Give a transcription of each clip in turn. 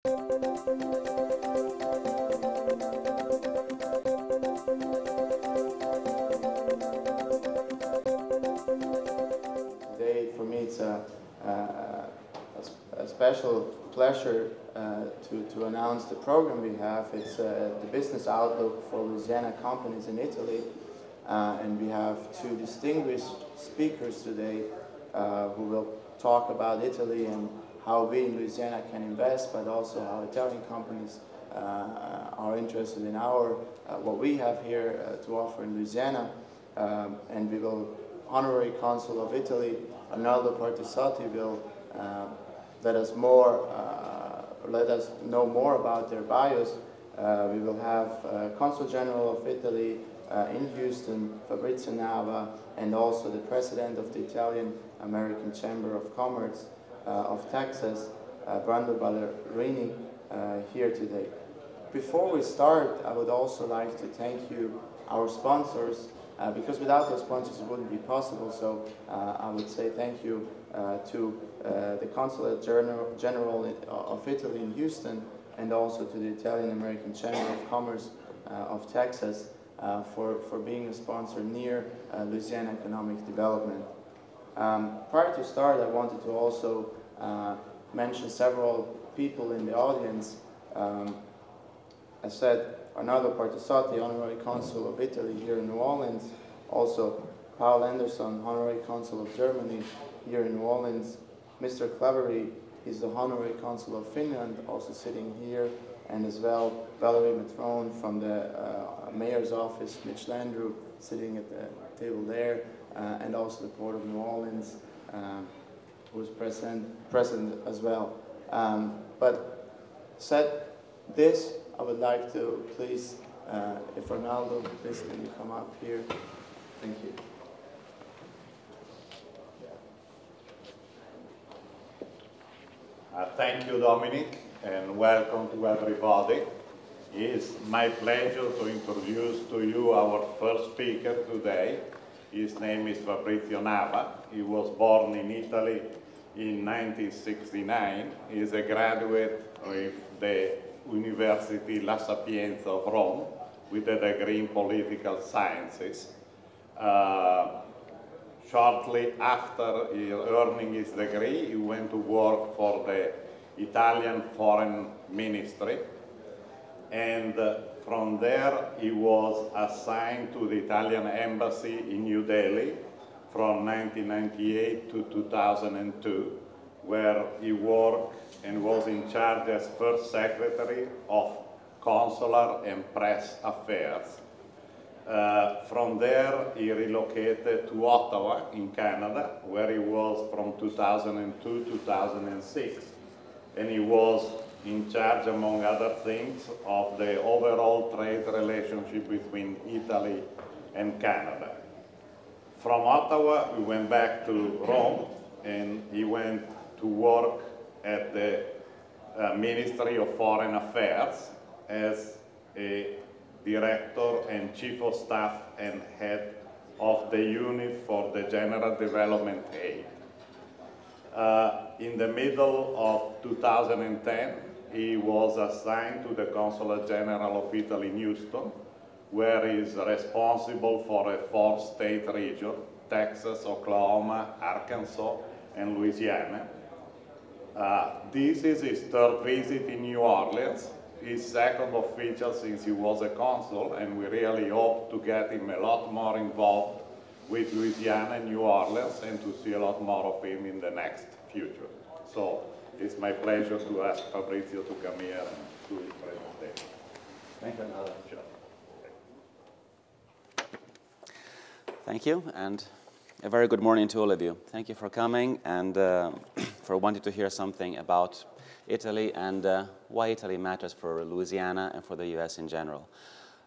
Today, for me, it's a special pleasure to announce the program we have. It's the business outlook for Louisiana companies in Italy. And we have two distinguished speakers today who will talk about Italy and how we in Louisiana can invest, but also how Italian companies are interested in what we have here to offer in Louisiana. And we will, Honorary Consul of Italy, Arnaldo Partisati, will let us know more about their bios. We will have Consul General of Italy in Houston, Fabrizio Nava, and also the President of the Italian-American Chamber of Commerce of Texas, Brando Ballerini, here today. Before we start, I would also like to thank our sponsors, because without those sponsors it wouldn't be possible. So I would say thank you to the Consulate General of Italy in Houston, and also to the Italian-American Chamber of Commerce of Texas for being a sponsor near Louisiana economic development. Prior to start, I wanted to also mention several people in the audience. I said Arnaldo Partisati, Honorary Consul of Italy here in New Orleans. Also, Paul Anderson, Honorary Consul of Germany here in New Orleans. Mr. Clevery is the Honorary Consul of Finland, also sitting here. And as well, Valerie Matrone from the Mayor's Office, Mitch Landrew, sitting at the table there. And also the Port of New Orleans, who is present as well. But said this, I would like to please, if Arnaldo, please can you come up here? Thank you. Thank you, Dominic, and welcome to everybody. It's my pleasure to introduce to you our first speaker today. His name is Fabrizio Nava. He was born in Italy in 1969. He is a graduate of the University La Sapienza of Rome with a degree in political sciences. Shortly after earning his degree, he went to work for the Italian Foreign Ministry, and from there he was assigned to the Italian Embassy in New Delhi from 1998 to 2002, where he worked and was in charge as First Secretary of Consular and Press Affairs. From there, he relocated to Ottawa in Canada, where he was from 2002 to 2006. And he was in charge, among other things, of the overall trade relationship between Italy and Canada. From Ottawa, we went back to Rome, and he went to work at the Ministry of Foreign Affairs as a Director and Chief of Staff and Head of the Unit for the General Development Aid. In the middle of 2010, he was assigned to the Consulate General of Italy in Houston, where he is responsible for a 4-state region, Texas, Oklahoma, Arkansas, and Louisiana. This is his third visit in New Orleans, his second official since he was a consul, and we really hope to get him a lot more involved with Louisiana and New Orleans and to see a lot more of him in the next future. So it's my pleasure to ask Fabrizio to come here and do his presentation. Thank you, Arnaldo. Sure. Thank you, and a very good morning to all of you. Thank you for coming and for wanting to hear something about Italy and why Italy matters for Louisiana and for the US in general.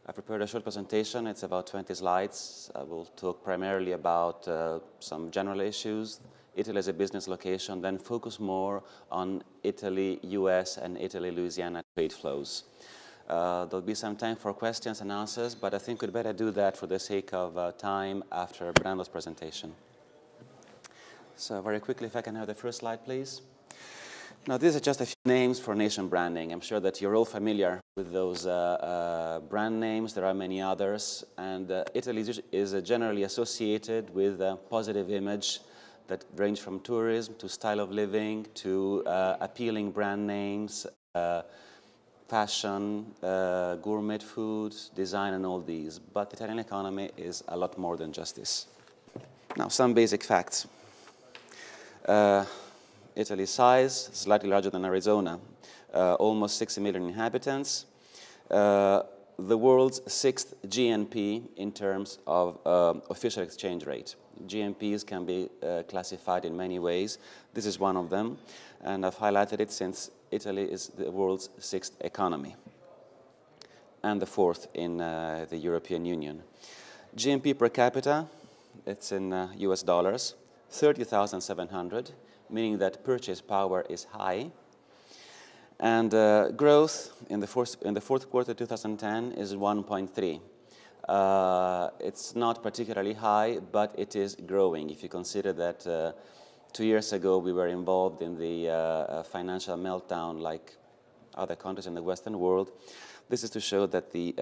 I prepared a short presentation. It's about 20 slides. I will talk primarily about some general issues, Italy as a business location, then focus more on Italy, US, and Italy, Louisiana trade flows. There'll be some time for questions and answers, but I think we'd better do that for the sake of time after Brando's presentation. So very quickly, if I can have the first slide, please. Now, these are just a few names for nation branding. I'm sure that you're all familiar with those brand names. There are many others. And Italy is generally associated with a positive image that range from tourism to style of living to appealing brand names, fashion, gourmet food, design, and all these. But the Italian economy is a lot more than just this. Now, some basic facts. Italy's size, slightly larger than Arizona, almost 60 million inhabitants. The world's 6th GNP in terms of official exchange rate. GNPs can be classified in many ways. This is one of them, and I've highlighted it since Italy is the world's 6th economy and the 4th in the European Union. GNP per capita, it's in US dollars, 30,700, meaning that purchase power is high. And growth in the fourth quarter 2010 is 1.3. It's not particularly high, but it is growing. If you consider that 2 years ago we were involved in the financial meltdown like other countries in the Western world, this is to show that the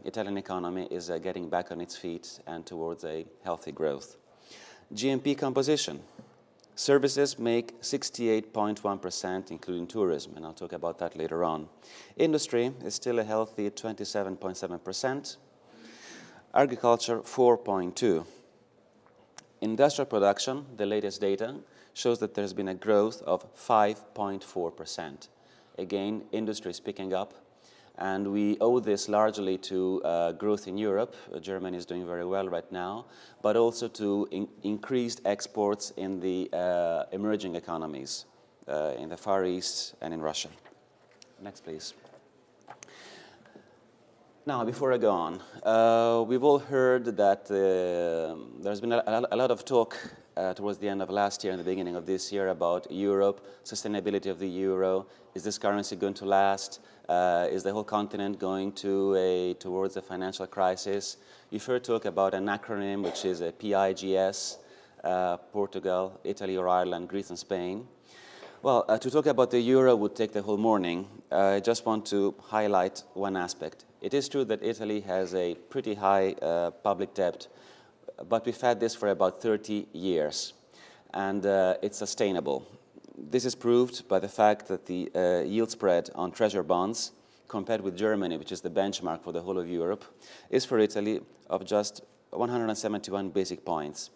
Italian economy is getting back on its feet and towards a healthy growth. GNP composition. Services make 68.1%, including tourism, and I'll talk about that later on. Industry is still a healthy 27.7%. Agriculture, 4.2%. Industrial production, the latest data, shows that there's been a growth of 5.4%. Again, industry is picking up, and we owe this largely to growth in Europe. Germany is doing very well right now, but also to increased exports in the emerging economies, in the Far East and in Russia. Next, please. Now, before I go on, we've all heard that there's been a lot of talk towards the end of last year and the beginning of this year about Europe, sustainability of the euro. Is this currency going to last? Is the whole continent going towards a financial crisis? You've heard talk about an acronym, which is a PIGS, Portugal, Italy or Ireland, Greece and Spain. Well, to talk about the euro would take the whole morning. I just want to highlight one aspect. It is true that Italy has a pretty high public debt, but we've had this for about 30 years, and it's sustainable. This is proved by the fact that the yield spread on treasury bonds, compared with Germany, which is the benchmark for the whole of Europe, is for Italy of just 171 basic points.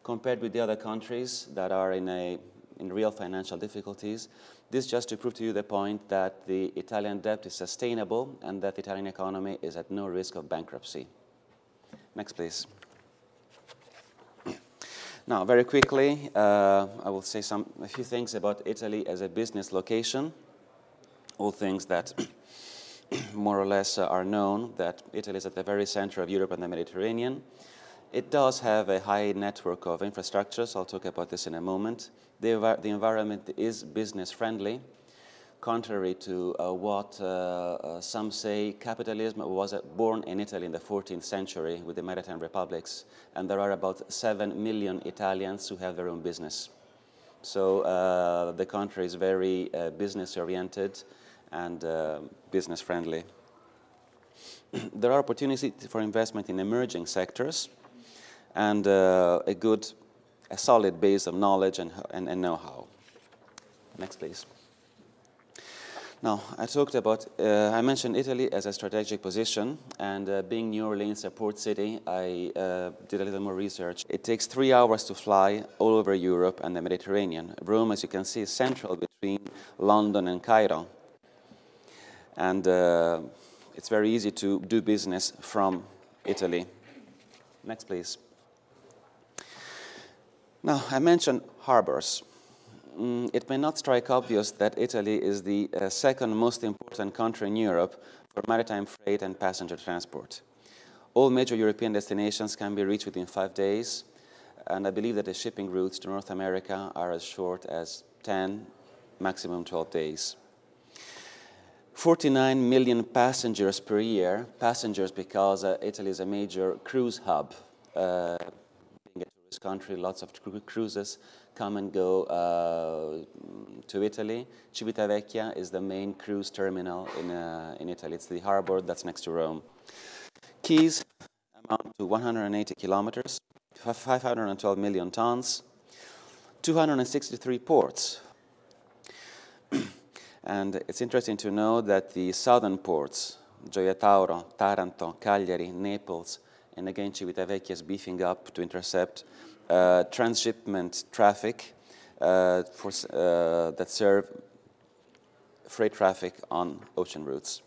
Compared with the other countries that are in real financial difficulties, this just to prove to you the point that the Italian debt is sustainable and that the Italian economy is at no risk of bankruptcy. Next, please. Now, very quickly, I will say a few things about Italy as a business location. All things that more or less are known, that Italy is at the very center of Europe and the Mediterranean. It does have a high network of infrastructures. I'll talk about this in a moment. The environment is business friendly. Contrary to what some say, capitalism was born in Italy in the 14th century with the maritime republics, and there are about 7 million Italians who have their own business. So the country is very business-oriented and business-friendly. There are opportunities for investment in emerging sectors and a solid base of knowledge and know-how. Next, please. Now, I mentioned Italy as a strategic position, and being New Orleans a port city, I did a little more research. It takes 3 hours to fly all over Europe and the Mediterranean. Rome, as you can see, is central between London and Cairo. And it's very easy to do business from Italy. Next, please. Now, I mentioned harbors. It may not strike obvious that Italy is the second most important country in Europe for maritime freight and passenger transport. All major European destinations can be reached within 5 days, and I believe that the shipping routes to North America are as short as 10, maximum 12 days. 49 million passengers per year, passengers because Italy is a major cruise hub, being a tourist country. Lots of cruises come and go to Italy. Civitavecchia is the main cruise terminal in Italy. It's the harbor that's next to Rome. Quays amount to 180 kilometers, 512 million tons, 263 ports. And it's interesting to know that the southern ports, Gioia Tauro, Taranto, Cagliari, Naples, and again Civitavecchia is beefing up to intercept transshipment traffic that serve freight traffic on ocean routes.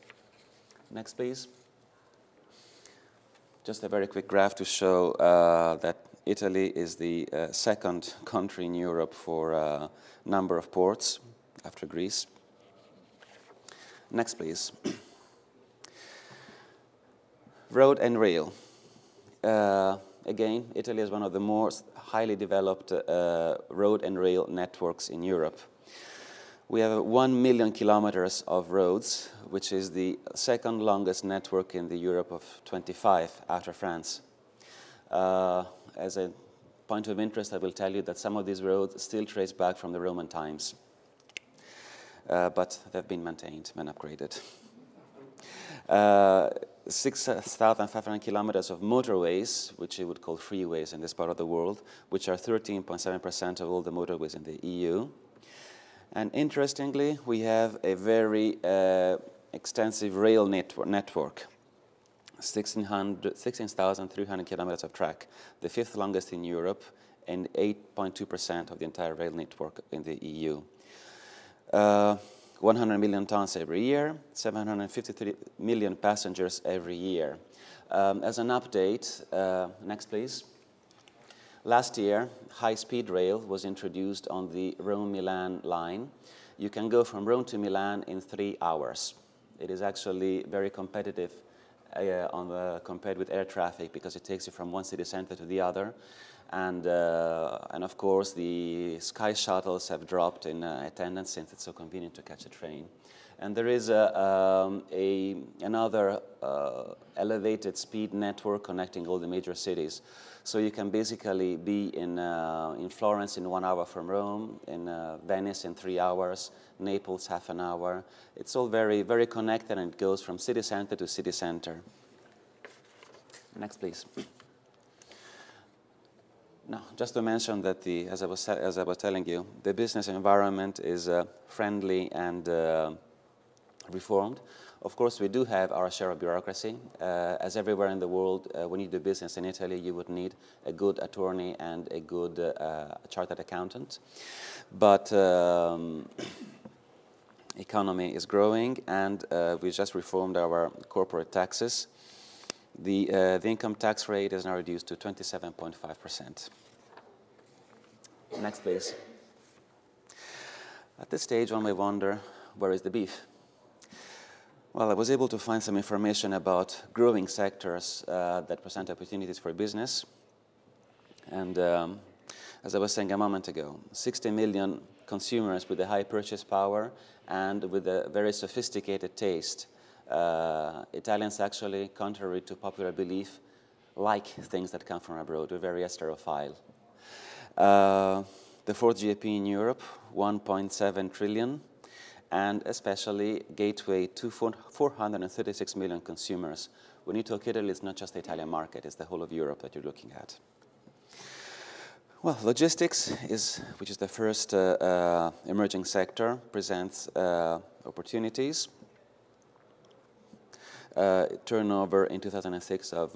Next, please. Just a very quick graph to show that Italy is the second country in Europe for number of ports after Greece. Next, please. Road and rail. Again, Italy is one of the most highly developed road and rail networks in Europe. We have 1 million kilometers of roads, which is the second longest network in the Europe of 25 after France. As a point of interest, I will tell you that some of these roads still trace back from the Roman times. But they've been maintained and upgraded. 6,500 kilometers of motorways, which you would call freeways in this part of the world, which are 13.7% of all the motorways in the EU. And interestingly, we have a very extensive rail network, 16,300 kilometers of track, the fifth longest in Europe, and 8.2% of the entire rail network in the EU. 100 million tons every year, 753 million passengers every year. As an update, next please. Last year, high-speed rail was introduced on the Rome-Milan line. You can go from Rome to Milan in 3 hours. It is actually very competitive compared with air traffic because it takes you from one city center to the other. And of course, the sky shuttles have dropped in attendance since it's so convenient to catch a train. And there is another elevated speed network connecting all the major cities. So you can basically be in Florence in 1 hour from Rome, in Venice in 3 hours, Naples half an hour. It's all very, very connected, and it goes from city center to city center. Next, please. Now, just to mention that as I was telling you, the business environment is friendly and reformed. Of course, we do have our share of bureaucracy. As everywhere in the world, when you do business in Italy, you would need a good attorney and a good chartered accountant. But economy is growing, and we just reformed our corporate taxes. The income tax rate is now reduced to 27.5%. Next, please. At this stage, one may wonder, where is the beef? Well, I was able to find some information about growing sectors that present opportunities for business. And as I was saying a moment ago, 60 million consumers with a high purchase power and with a very sophisticated taste. Italians actually, contrary to popular belief, like things that come from abroad. We're very Esterophile. The fourth GDP in Europe, 1.7 trillion, and especially gateway to 436 million consumers. When you talk Italy, it's not just the Italian market, it's the whole of Europe that you're looking at. Well, logistics, which is the first emerging sector, presents opportunities. Turnover in 2006 of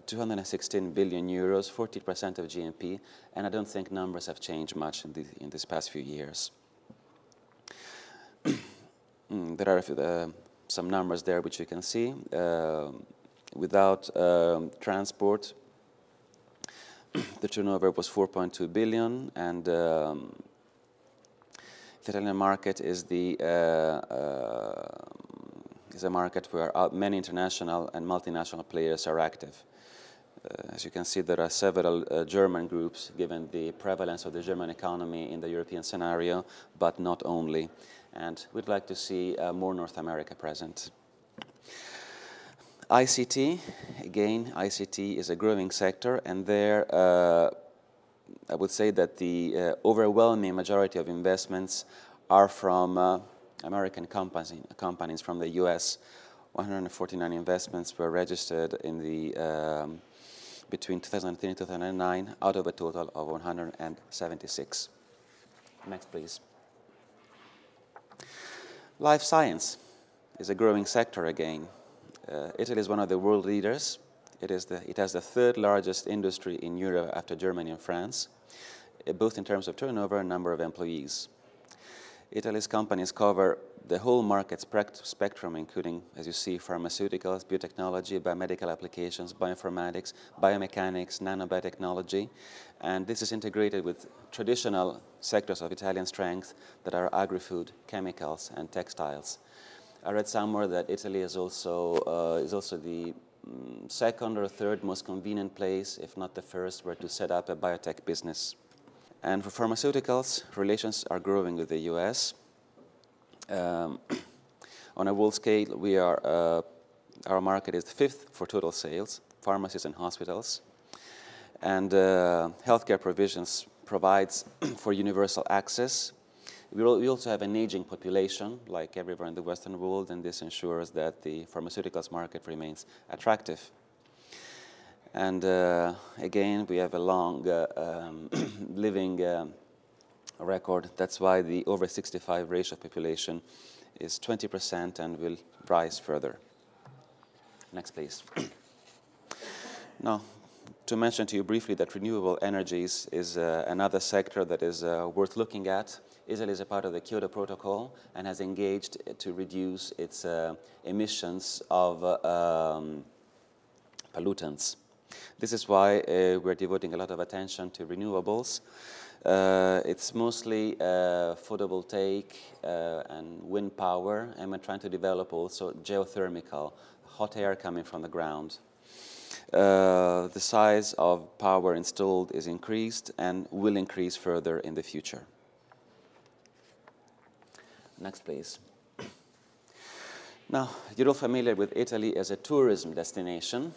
216 billion euros, 40% of GNP, and I don't think numbers have changed much in these past few years. There are some numbers there which you can see. Without transport, the turnover was 4.2 billion, and the Italian market is a market where many international and multinational players are active. As you can see, there are several German groups, given the prevalence of the German economy in the European scenario, but not only. And we'd like to see more North America present. ICT, again, ICT is a growing sector, and there I would say that the overwhelming majority of investments are from American companies from the US. 149 investments were registered in the between 2003 and 2009, out of a total of 176. Next, please. Life science is a growing sector again. Italy is one of the world leaders. It has the third largest industry in Europe after Germany and France, both in terms of turnover and number of employees. Italy's companies cover the whole market spectrum, including, as you see, pharmaceuticals, biotechnology, biomedical applications, bioinformatics, biomechanics, nanobiotechnology, and this is integrated with traditional sectors of Italian strength that are agri-food, chemicals, and textiles. I read somewhere that Italy is also the second or third most convenient place, if not the first, where to set up a biotech business. And for pharmaceuticals, relations are growing with the US. On a world scale, our market is the fifth for total sales, pharmacies and hospitals. And healthcare provisions provides for universal access. We also have an aging population, like everywhere in the Western world, and this ensures that the pharmaceuticals market remains attractive. And again, we have a long living record. That's why the over 65 ratio of population is 20% and will rise further. Next, please. Now, to mention to you briefly that renewable energies is another sector that is worth looking at. Italy is a part of the Kyoto Protocol and has engaged to reduce its emissions of pollutants. This is why we're devoting a lot of attention to renewables. It's mostly photovoltaic and wind power, and we're trying to develop also geothermal, hot air coming from the ground. The size of power installed is increased and will increase further in the future. Next, please. Now, you're all familiar with Italy as a tourism destination.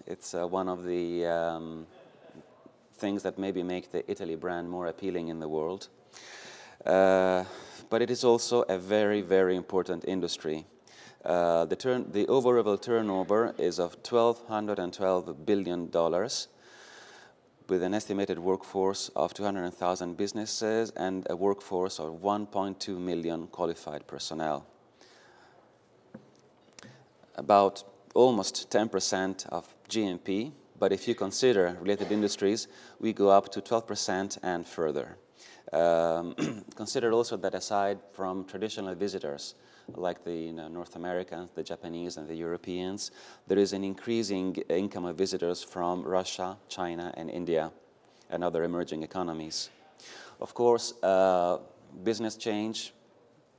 It's one of the things that maybe make the Italy brand more appealing in the world. But it is also a very, very important industry. The overall turnover is of $1,212 billion, with an estimated workforce of 200,000 businesses and a workforce of 1.2 million qualified personnel. About almost 10% of GNP, but if you consider related industries, we go up to 12% and further. Consider also that aside from traditional visitors, like the North Americans, the Japanese, and the Europeans, there is an increasing income of visitors from Russia, China, and India, and other emerging economies. Of course, business change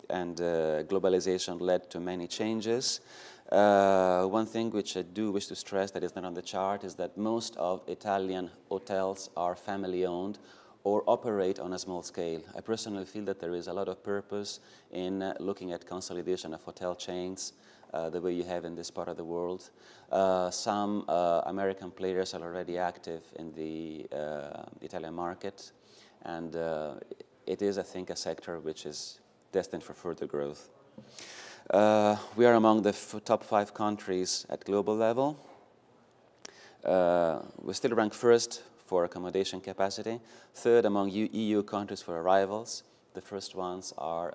and globalization led to many changes. One thing which I do wish to stress that is not on the chart is that most of Italian hotels are family-owned or operate on a small scale. I personally feel that there is a lot of purpose in looking at consolidation of hotel chains, the way you have in this part of the world. Some American players are already active in the Italian market, and it is, I think, a sector which is destined for further growth. We are among the top 5 countries at global level. We still rank first for accommodation capacity, third among EU countries for arrivals. The first ones are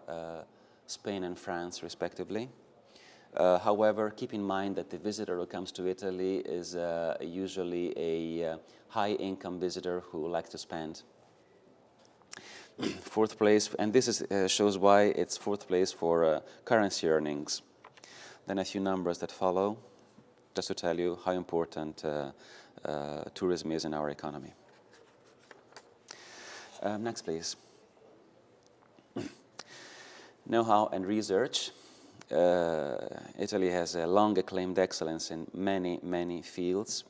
Spain and France, respectively. However, keep in mind that the visitor who comes to Italy is usually a high-income visitor who likes to spend. Fourth place, and this shows why it's fourth place for currency earnings. Then a few numbers that follow, just to tell you how important tourism is in our economy. Next, please. Know-how and research. Italy has a long acclaimed excellence in many, many fields.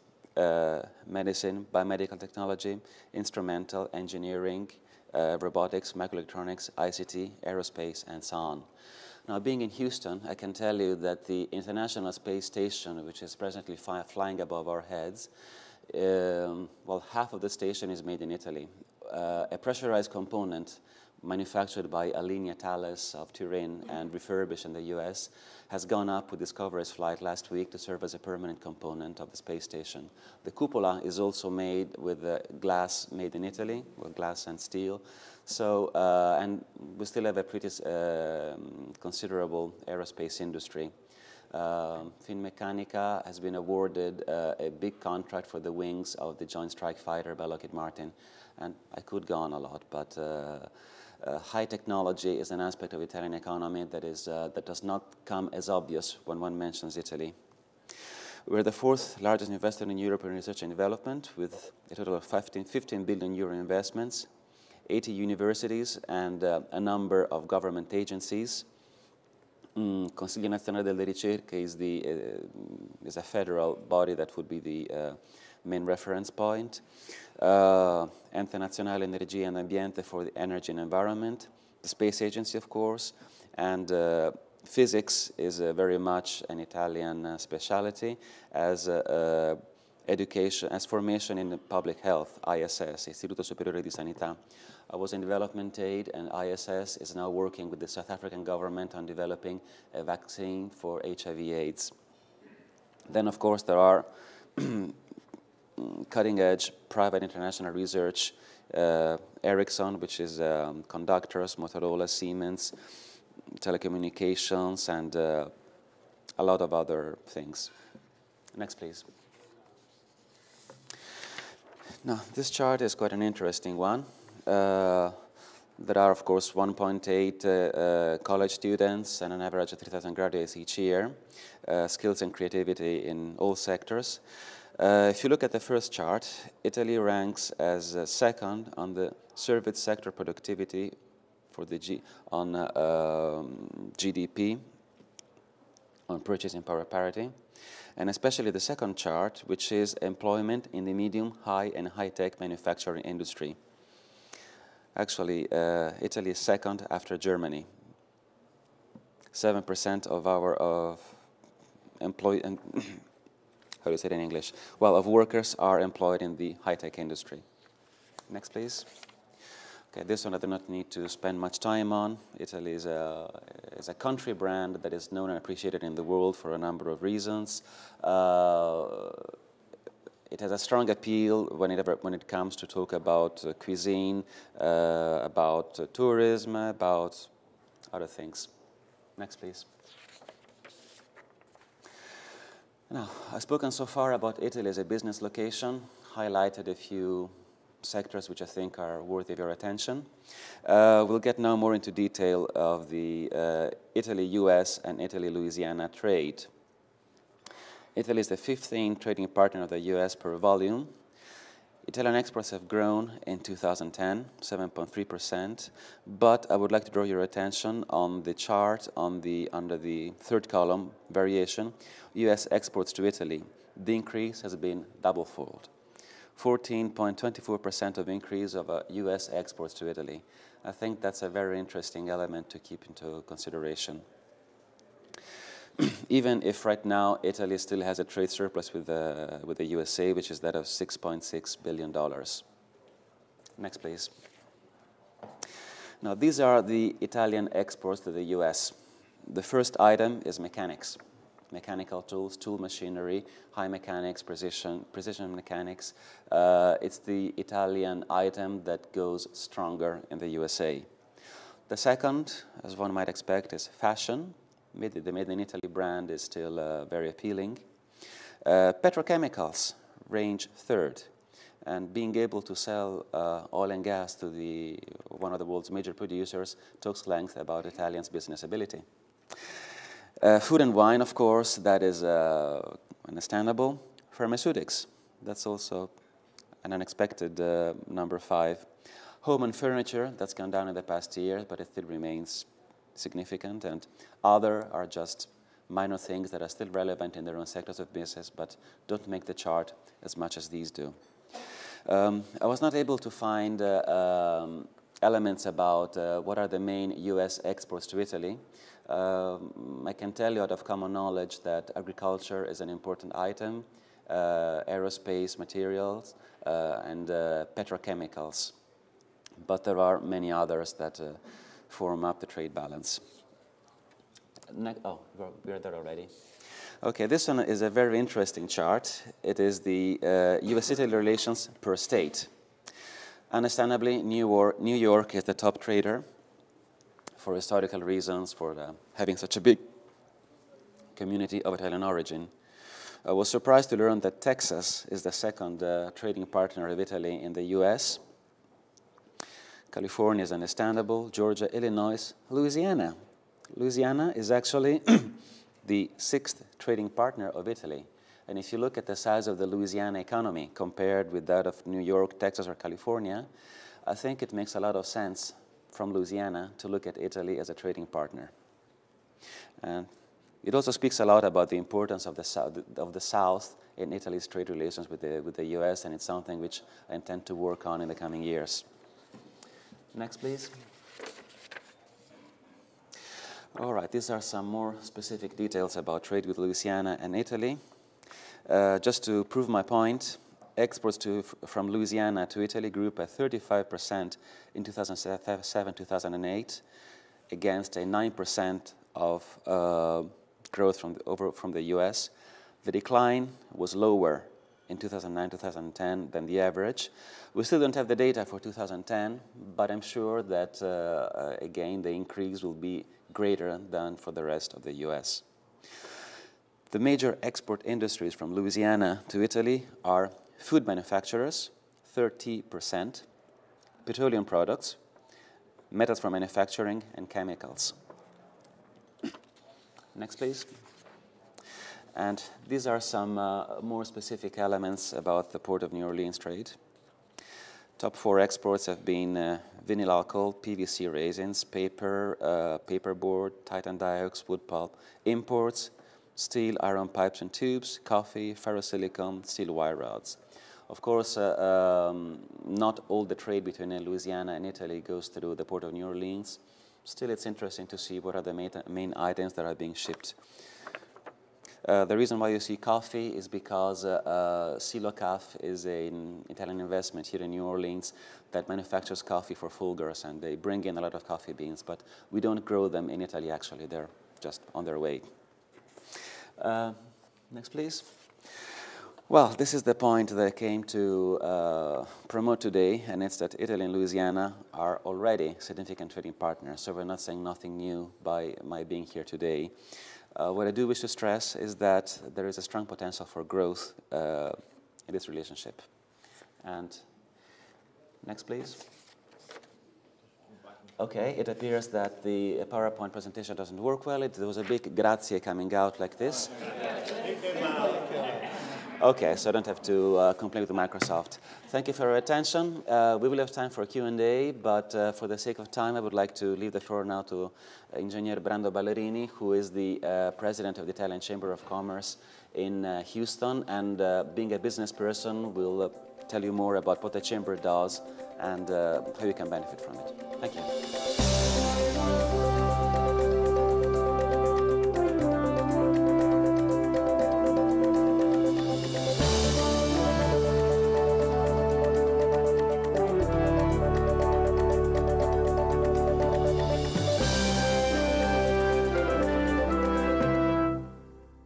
Medicine, biomedical technology, instrumental, engineering, robotics, microelectronics, ICT, aerospace, and so on. Now, being in Houston, I can tell you that the International Space Station, which is presently flying above our heads, well, half of the station is made in Italy. a pressurized component manufactured by Alenia Thales of Turin and refurbished in the US has gone up with Discovery's flight last week to serve as a permanent component of the space station. The cupola is also made with glass made in Italy, with glass and steel. So, and we still have a pretty considerable aerospace industry. Finmeccanica has been awarded a big contract for the wings of the Joint Strike Fighter by Lockheed Martin. And I could go on a lot, but high technology is an aspect of Italian economy that does not come as obvious when one mentions Italy. We're the fourth largest investor in Europe in research and development, with a total of 15 billion euro investments, 80 universities, and a number of government agencies. Consiglio Nazionale delle Ricerche is a federal body that would be the main reference point. Ente Nazionale Energia e Ambiente for the energy and environment, the Space Agency, of course, and physics is very much an Italian specialty, as education, as formation in public health, ISS, Istituto Superiore di Sanità. I was in development aid, and ISS is now working with the South African government on developing a vaccine for HIV/AIDS. Then, of course, there are cutting-edge private international research, Ericsson, which is conductors, Motorola, Siemens, telecommunications, and a lot of other things. Next, please. Now, this chart is quite an interesting one. There are, of course, 1.8 college students and an average of 3,000 graduates each year, skills and creativity in all sectors. If you look at the first chart, Italy ranks as second on the service sector productivity for the GDP, on purchasing power parity, and especially the second chart, which is employment in the medium, high, and high-tech manufacturing industry. Actually, Italy is second after Germany. 7% of our how do you say it in English? Well, of workers are employed in the high-tech industry. Next, please. Okay, this one I do not need to spend much time on. Italy is a country brand that is known and appreciated in the world for a number of reasons. It has a strong appeal when it comes to talk about cuisine, about tourism, about other things. Next, please. Now, I've spoken so far about Italy as a business location, highlighted a few sectors which I think are worthy of your attention. We'll get now more into detail of the Italy-US and Italy-Louisiana trade. Italy is the 15th trading partner of the US per volume. Italian exports have grown in 2010, 7.3%, but I would like to draw your attention on the chart under the third column, variation, US exports to Italy. The increase has been double-fold. 14.24% of increase of US exports to Italy. I think that's a very interesting element to keep into consideration. Even if right now Italy still has a trade surplus with the USA, which is that of $6.6 billion. Next, please. Now, these are the Italian exports to the US. The first item is mechanics. Mechanical tools, tool machinery, high mechanics, precision mechanics. It's the Italian item that goes stronger in the USA. The second, as one might expect, is fashion. The Made in Italy brand is still very appealing. Petrochemicals range third, and being able to sell oil and gas to one of the world's major producers talks length about Italians' business ability. Food and wine, of course, that is understandable. Pharmaceutics, that's also an unexpected number 5. Home and furniture, that's gone down in the past year, but it still remains significant, and other are just minor things that are still relevant in their own sectors of business, but don't make the chart as much as these do. I was not able to find elements about what are the main US exports to Italy. I can tell you out of common knowledge that agriculture is an important item, aerospace materials, and petrochemicals. but there are many others that form up the trade balance. Oh, we're there already. Okay, this one is a very interesting chart. It is the US-Italy relations per state. Understandably, New York is the top trader for historical reasons, for having such a big community of Italian origin. I was surprised to learn that Texas is the second trading partner of Italy in the US. California is understandable, Georgia, Illinois, Louisiana. Louisiana is actually the sixth trading partner of Italy. And if you look at the size of the Louisiana economy compared with that of New York, Texas, or California, I think it makes a lot of sense from Louisiana to look at Italy as a trading partner. And it also speaks a lot about the importance of the South in Italy's trade relations with the US, and it's something which I intend to work on in the coming years. Next, please. All right, these are some more specific details about trade with Louisiana and Italy. Just to prove my point, exports from Louisiana to Italy grew by 35% in 2007-2008, against a 9% of growth from the US. The decline was lower in 2009-2010 than the average. We still don't have the data for 2010, but I'm sure that, again, the increase will be greater than for the rest of the US. The major export industries from Louisiana to Italy are food manufacturers, 30%, petroleum products, metals for manufacturing, and chemicals. Next, please. And these are some more specific elements about the Port of New Orleans trade. Top 4 exports have been vinyl alcohol, PVC resins, paper, paperboard, Titan dioxide, wood pulp. Imports, steel, iron pipes and tubes, coffee, ferrosilicon, steel wire rods. Of course, not all the trade between Louisiana and Italy goes through the Port of New Orleans. Still, it's interesting to see what are the main items that are being shipped. The reason why you see coffee is because Silocaf is an Italian investment here in New Orleans that manufactures coffee for Fulgurs, and they bring in a lot of coffee beans, but we don't grow them in Italy, actually. They're just on their way. Next, please. Well, this is the point that I came to promote today, and it's that Italy and Louisiana are already significant trading partners, so we're not saying nothing new by my being here today. What I do wish to stress is that there is a strong potential for growth in this relationship. And next, please. Okay, it appears that the PowerPoint presentation doesn't work well. There was a big grazie coming out like this. Okay, so I don't have to complain with Microsoft. Thank you for your attention. We will have time for a Q&A, but for the sake of time, I would like to leave the floor now to Engineer Brando Ballerini, who is the president of the Italian Chamber of Commerce in Houston, and being a business person, will tell you more about what the Chamber does and how you can benefit from it. Thank you.